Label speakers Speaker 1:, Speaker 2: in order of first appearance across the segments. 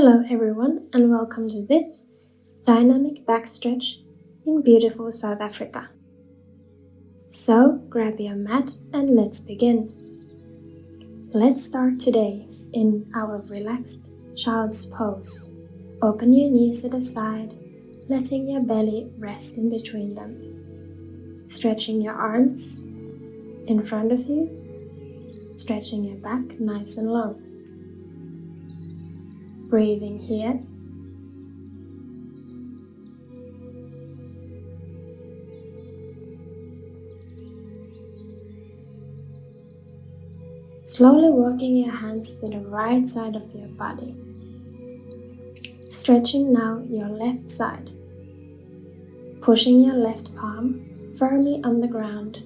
Speaker 1: Hello everyone and welcome to this dynamic back stretch in beautiful South Africa. So grab your mat and let's begin. Let's start today in our relaxed child's pose. Open your knees to the side, letting your belly rest in between them. Stretching your arms in front of you, stretching your back nice and long. Breathing here. Slowly walking your hands to the right side of your body. Stretching now your left side. Pushing your left palm firmly on the ground.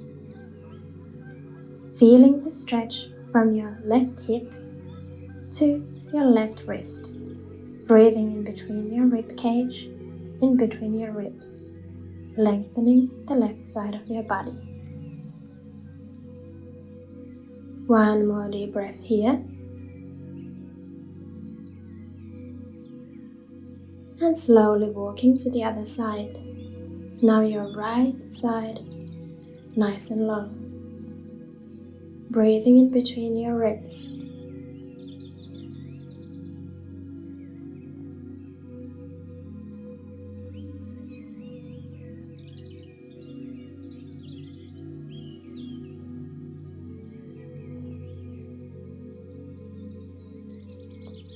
Speaker 1: Feeling the stretch from your left hip to your left wrist. Breathing in between your rib cage, in between your ribs. Lengthening the left side of your body. One more deep breath here. And slowly walking to the other side. Now your right side, nice and long. Breathing in between your ribs.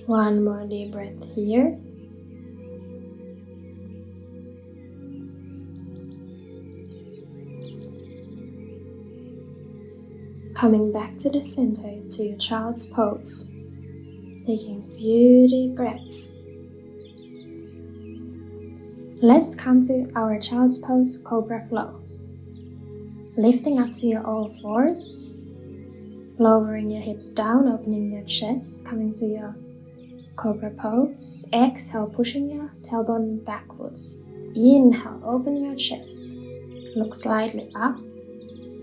Speaker 1: One more deep breath here. Coming back to the center to your child's pose. Taking a few deep breaths. Let's come to our child's pose cobra flow. Lifting up to your all fours. Lowering your hips down, opening your chest, coming to your cobra pose. Exhale, pushing your tailbone backwards. Inhale, open your chest. Look slightly up.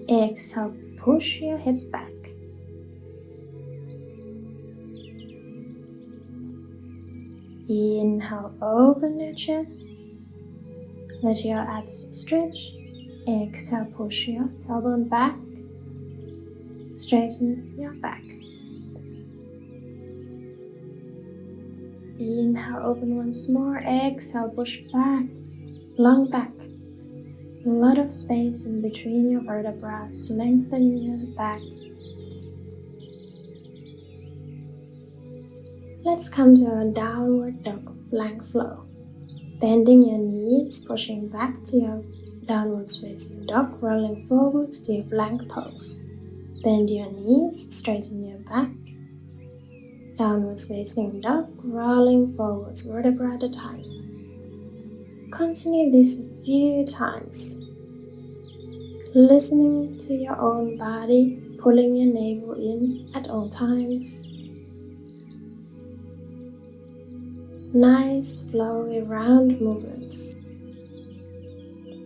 Speaker 1: Exhale, push your hips back. Inhale, open your chest. Let your abs stretch. Exhale, push your tailbone back. Straighten your back. Inhale, open once more. Exhale, push back, long back. A lot of space in between your vertebrae. Lengthen your back. Let's come to a downward dog plank flow. Bending your knees, pushing back to your downwards facing dog, rolling forwards to your plank pose. Bend your knees, straighten your back. Downwards facing dog, rolling forwards, vertebra at a time. Continue this a few times. Listening to your own body, pulling your navel in at all times. Nice flowy round movements.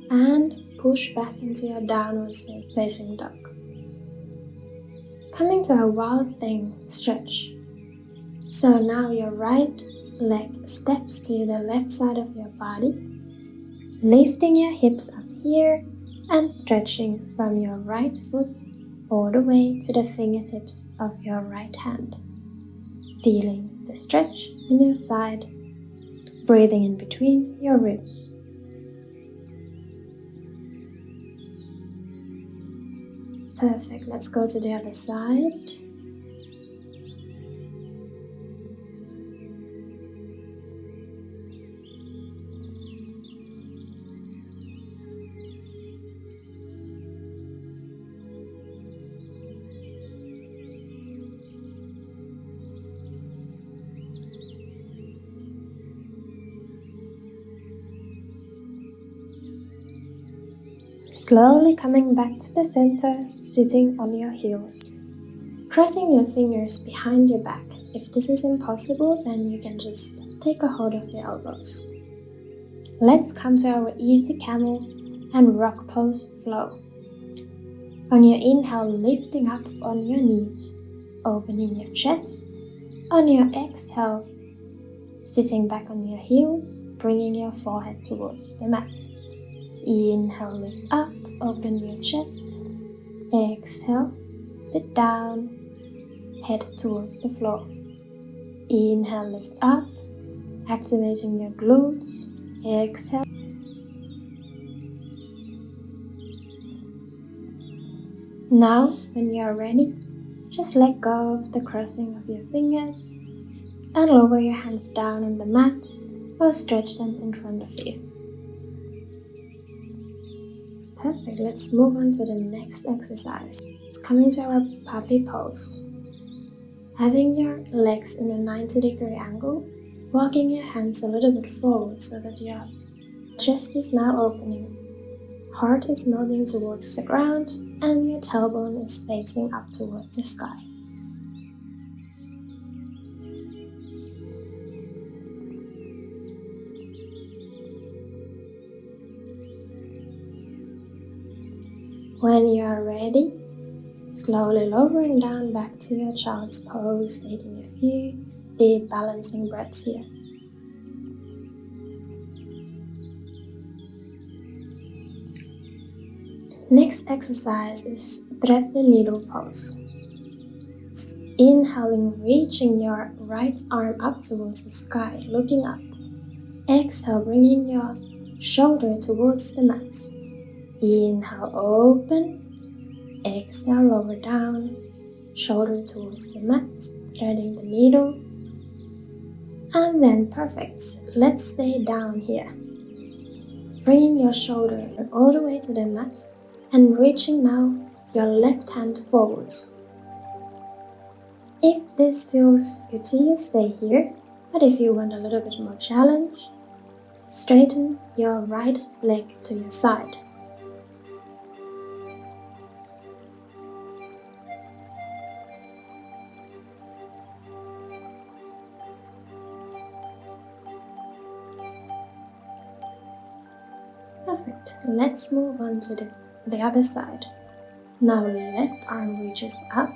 Speaker 1: And push back into your downwards facing dog. Coming to a wild thing stretch. So now your right leg steps to the left side of your body, lifting your hips up here and stretching from your right foot all the way to the fingertips of your right hand. Feeling the stretch in your side, breathing in between your ribs. Perfect, let's go to the other side. Slowly coming back to the center, sitting on your heels. Crossing your fingers behind your back. If this is impossible, then you can just take a hold of your elbows. Let's come to our easy camel and rock pose flow. On your inhale, lifting up on your knees, opening your chest. On your exhale, Sitting back on your heels, bringing your forehead towards the mat. Inhale, lift up, open your chest. Exhale, sit down, head towards the floor. Inhale, lift up, activating your glutes. Exhale. Now, when you are ready, just let go of the crossing of your fingers and lower your hands down on the mat or stretch them in front of you. Perfect, let's move on to the next exercise. It's coming to our puppy pose. Having your legs in a 90-degree angle, walking your hands a little bit forward so that your chest is now opening. Heart is melting towards the ground and your tailbone is facing up towards the sky. When you are ready, slowly lowering down back to your child's pose, taking a few deep balancing breaths here. Next exercise is thread the needle pose. Inhaling, reaching your right arm up towards the sky, looking up. Exhale, bringing your shoulder towards the mat. Inhale, open. Exhale, lower down. Shoulder towards the mat, threading the needle. And then perfect. Let's stay down here. Bringing your shoulder all the way to the mat and reaching now your left hand forwards. If this feels good to you, stay here. But if you want a little bit more challenge, straighten your right leg to your side. Perfect. Let's move on to the other side. Now left arm reaches up,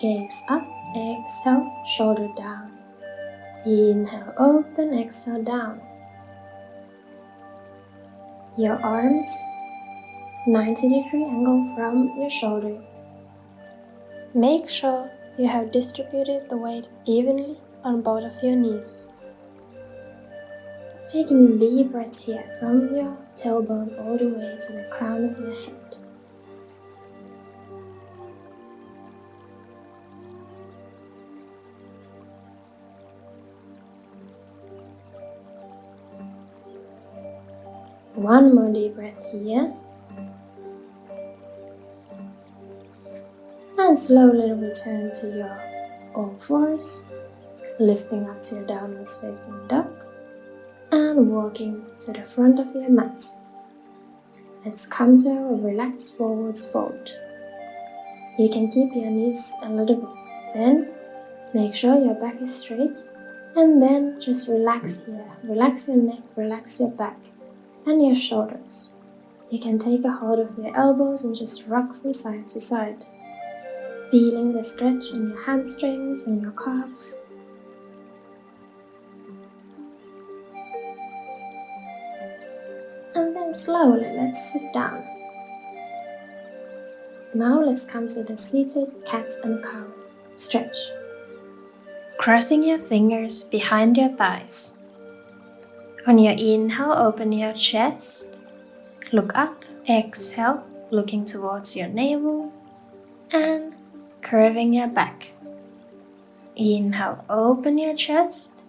Speaker 1: gaze up, exhale, shoulder down. Inhale, open, exhale, down. Your arms, 90-degree angle from your shoulder. Make sure you have distributed the weight evenly on both of your knees. Taking deep breaths here from your tailbone all the way to the crown of your head. One more deep breath here. And slowly return to your all fours, lifting up to your downward facing dog and walking to the front of your mat. Let's come to a relaxed forwards fold. You can keep your knees a little bit bent, make sure your back is straight, and then just relax here. Relax your neck, relax your back and your shoulders. You can take a hold of your elbows and just rock from side to side, feeling the stretch in your hamstrings and your calves. And then slowly let's sit down. Now let's come to the seated cat and cow stretch. Crossing your fingers behind your thighs. On your inhale, open your chest, look up, exhale, looking towards your navel, and curving your back. Inhale, open your chest,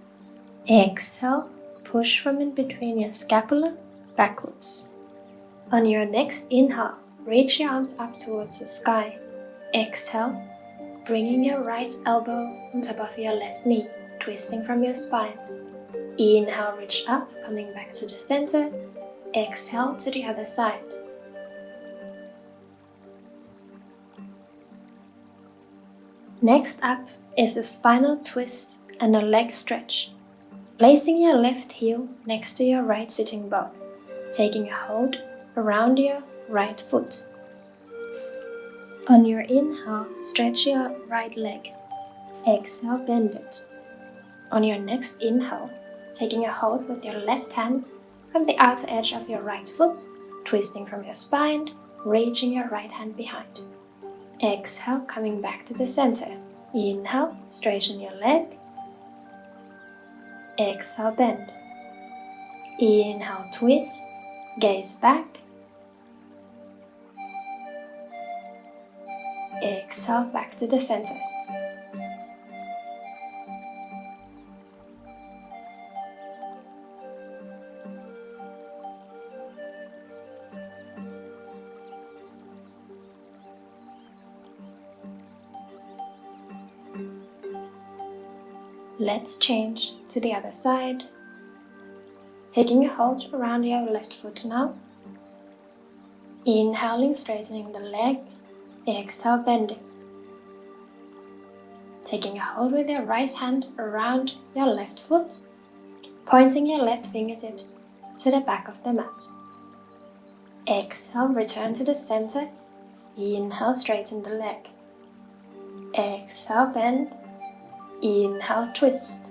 Speaker 1: exhale, push from in between your scapula backwards. On your next inhale, reach your arms up towards the sky. Exhale, bringing your right elbow on top of your left knee, twisting from your spine. Inhale, reach up, coming back to the center. Exhale to the other side. Next up is a spinal twist and a leg stretch. Placing your left heel next to your right sitting bone, taking a hold around your right foot. On your inhale, stretch your right leg. Exhale, bend it. On your next inhale, taking a hold with your left hand from the outer edge of your right foot, twisting from your spine, reaching your right hand behind. Exhale, coming back to the center. Inhale, straighten your leg. Exhale, bend. Inhale, twist, gaze back. Exhale, back to the center. Let's change to the other side. Taking a hold around your left foot now. Inhaling, straightening the leg. Exhale, bending. Taking a hold with your right hand around your left foot, pointing your left fingertips to the back of the mat. Exhale, return to the center. Inhale, straighten the leg. Exhale, bend. Inhale, twist.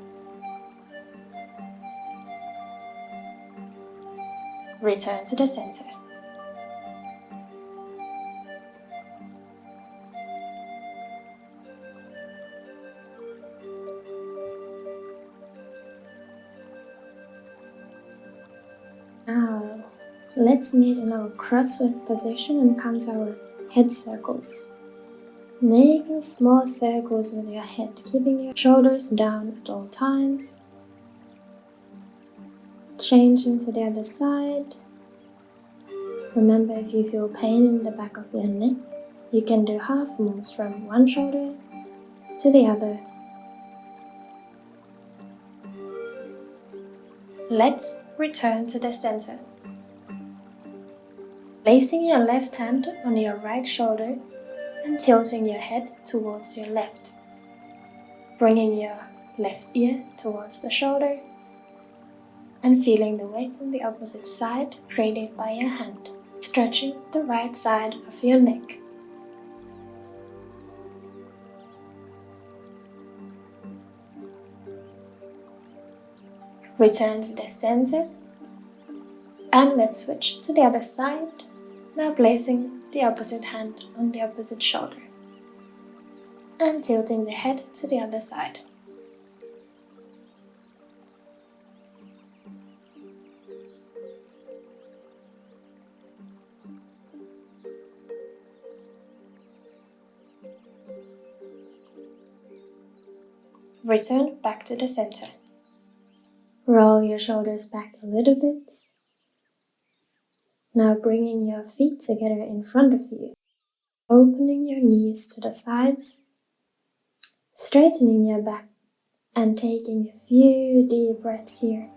Speaker 1: Return to the center. Now, let's kneel in our cross-legged position and come to our head circles. Making small circles with your head, keeping your shoulders down at all times. Changing to the other side. Remember, if you feel pain in the back of your neck, you can do half moves from one shoulder to the other. Let's return to the center. Placing your left hand on your right shoulder and tilting your head towards your left. Bringing your left ear towards the shoulder and feeling the weight on the opposite side created by your hand. Stretching the right side of your neck. Return to the center and let's switch to the other side, now placing the opposite hand on the opposite shoulder and tilting the head to the other side. Return back to the center. Roll your shoulders back a little bit. Now bringing your feet together in front of you. Opening your knees to the sides. Straightening your back and taking a few deep breaths here.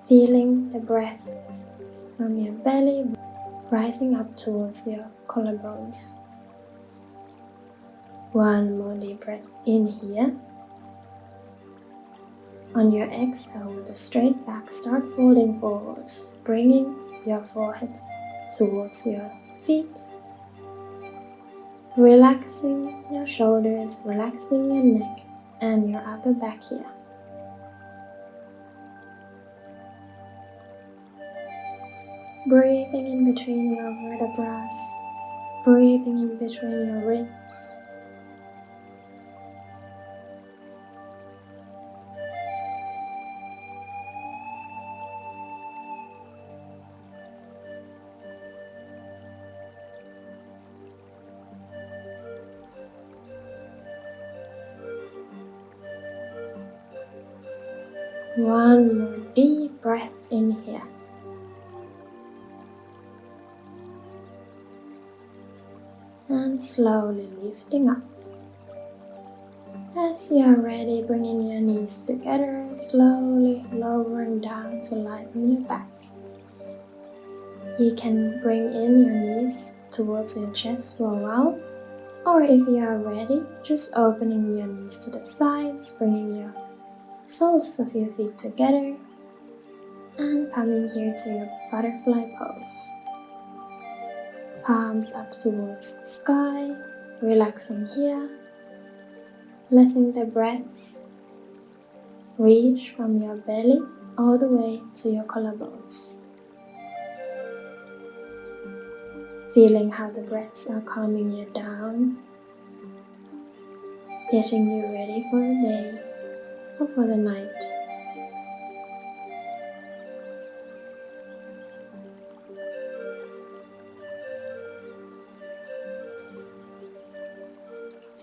Speaker 1: Feeling the breath from your belly rising up towards your collarbones. One more deep breath in here. On your exhale, with a straight back, start folding forwards, bringing your forehead towards your feet. Relaxing your shoulders, relaxing your neck and your upper back here. Breathing in between your vertebrae, breathing in between your ribs. One more deep breath in here. And slowly lifting up. As you are ready, bringing your knees together, slowly lowering down to lighten your back. You can bring in your knees towards your chest for a while, or if you are ready, just opening your knees to the sides, bringing your soles of your feet together and coming here to your butterfly pose. Palms up towards the sky, relaxing here, letting the breaths Reach from your belly all the way to your collarbones. Feeling how the breaths are calming you down, getting you ready for the day or for the night.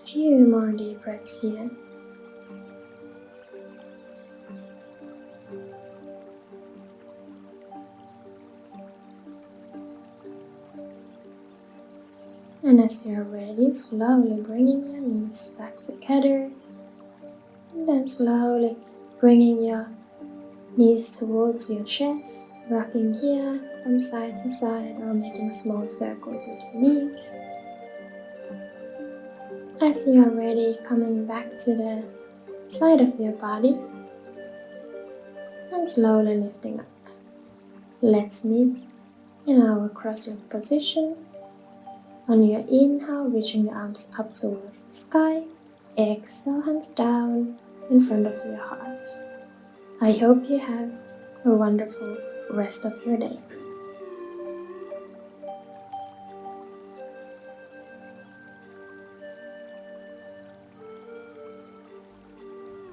Speaker 1: Few more deep breaths here. And as you are ready, slowly bringing your knees back together, and then slowly bringing your knees towards your chest, rocking here from side to side or making small circles with your knees. As you are ready, coming back to the side of your body and slowly lifting up. Let's meet in our cross-legged position. On your inhale, reaching your arms up towards the sky. Exhale, hands down in front of your heart. I hope you have a wonderful rest of your day.